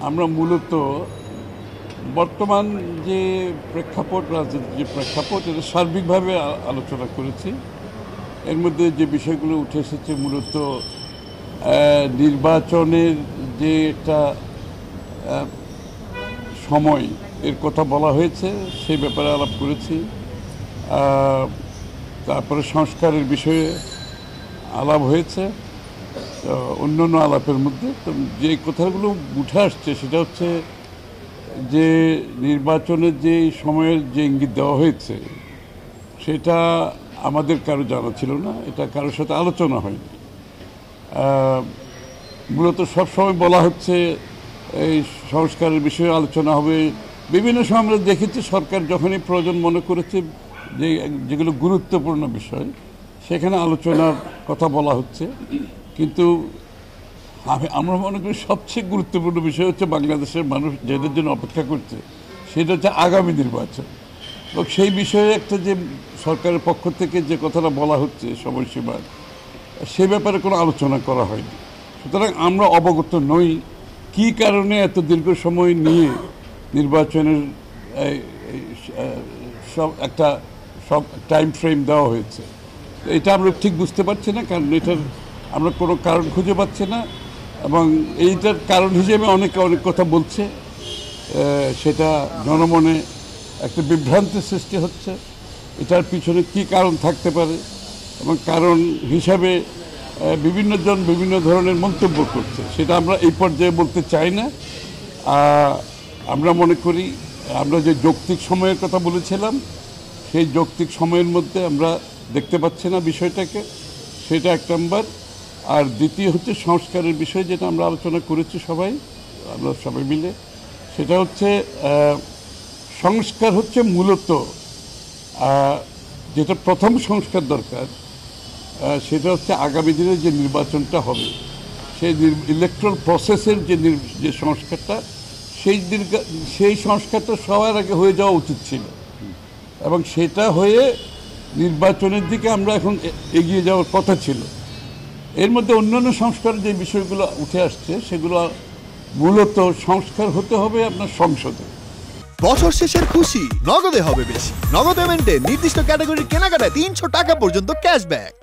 আমরা মূলত বর্তমান যে প্রেক্ষাপট, রাজনীতির যে প্রেক্ষাপট, এটা সার্বিকভাবে আলোচনা করেছি। এর মধ্যে যে বিষয়গুলো উঠে এসেছে মূলত নির্বাচনের যে একটা সময় এর কথা বলা হয়েছে, সেই ব্যাপারে আলাপ করেছি। তারপরে সংস্কারের বিষয়ে আলাপ হয়েছে। অন্যান্য আলাপের মধ্যে তো যে কথাগুলো উঠে আসছে সেটা হচ্ছে যে নির্বাচনের যে সময়ের যে ইঙ্গিত দেওয়া হয়েছে সেটা আমাদের কারো জানা ছিল না, এটা কারোর সাথে আলোচনা হয়নি। মূলত সবসময় বলা হচ্ছে এই সংস্কারের বিষয়ে আলোচনা হবে। বিভিন্ন সময় আমরা দেখেছি সরকার যখনই প্রয়োজন মনে করেছে যে যেগুলো গুরুত্বপূর্ণ বিষয় সেখানে আলোচনার কথা বলা হচ্ছে, কিন্তু আমরা মনে করি সবচেয়ে গুরুত্বপূর্ণ বিষয় হচ্ছে বাংলাদেশের মানুষ যাদের জন্য অপেক্ষা করছে সেটা হচ্ছে আগামী নির্বাচন। এবং সেই বিষয়ে একটা যে সরকারের পক্ষ থেকে যে কথাটা বলা হচ্ছে সময়সীমা, সে ব্যাপারে কোনো আলোচনা করা হয়নি। সুতরাং আমরা অবগত নই কী কারণে এত দীর্ঘ সময় নিয়ে নির্বাচনের সব টাইম ফ্রেম দেওয়া হয়েছে। এটা আমরা ঠিক বুঝতে পারছি না, কারণ এটার আমরা কোনো কারণ খুঁজে পাচ্ছি না। এবং এইটার কারণ হিসেবে অনেকে অনেক কথা বলছে, সেটা জনমনে একটা বিভ্রান্তির সৃষ্টি হচ্ছে। এটার পিছনে কী কারণ থাকতে পারে এবং কারণ হিসাবে বিভিন্ন জন বিভিন্ন ধরনের মন্তব্য করছে, সেটা আমরা এই পর্যায়ে বলতে চাই না। আমরা মনে করি আমরা যে যৌক্তিক সময়ের কথা বলেছিলাম সেই যৌক্তিক সময়ের মধ্যে আমরা দেখতে পাচ্ছি না বিষয়টাকে, সেটা এক নম্বর। আর দ্বিতীয় হচ্ছে সংস্কারের বিষয়, যেটা আমরা আলোচনা করেছি আমরা সবাই মিলে, সেটা হচ্ছে সংস্কার হচ্ছে মূলত যেটা প্রথম সংস্কার দরকার সেটা হচ্ছে আগামী দিনে যে নির্বাচনটা হবে সেই ইলেকট্রাল প্রসেসের যে সংস্কারটা, সেই সংস্কারটা সবার আগে হয়ে যাওয়া উচিত ছিল এবং সেটা হয়ে নির্বাচনের দিকে আমরা এখন এগিয়ে যাওয়ার কথা ছিল। এর মধ্যে অন্যান্য সংস্কার যে বিষয়গুলো উঠে আসছে সেগুলো মূলত সংস্কার হতে হবে আপনার সংসদে। বছর শেষের খুশি নগদে হবে বেশি। নগদ পেমেন্টে নির্দিষ্ট ক্যাটাগরির কেনাকাটায় 300 টাকা পর্যন্ত ক্যাশব্যাক।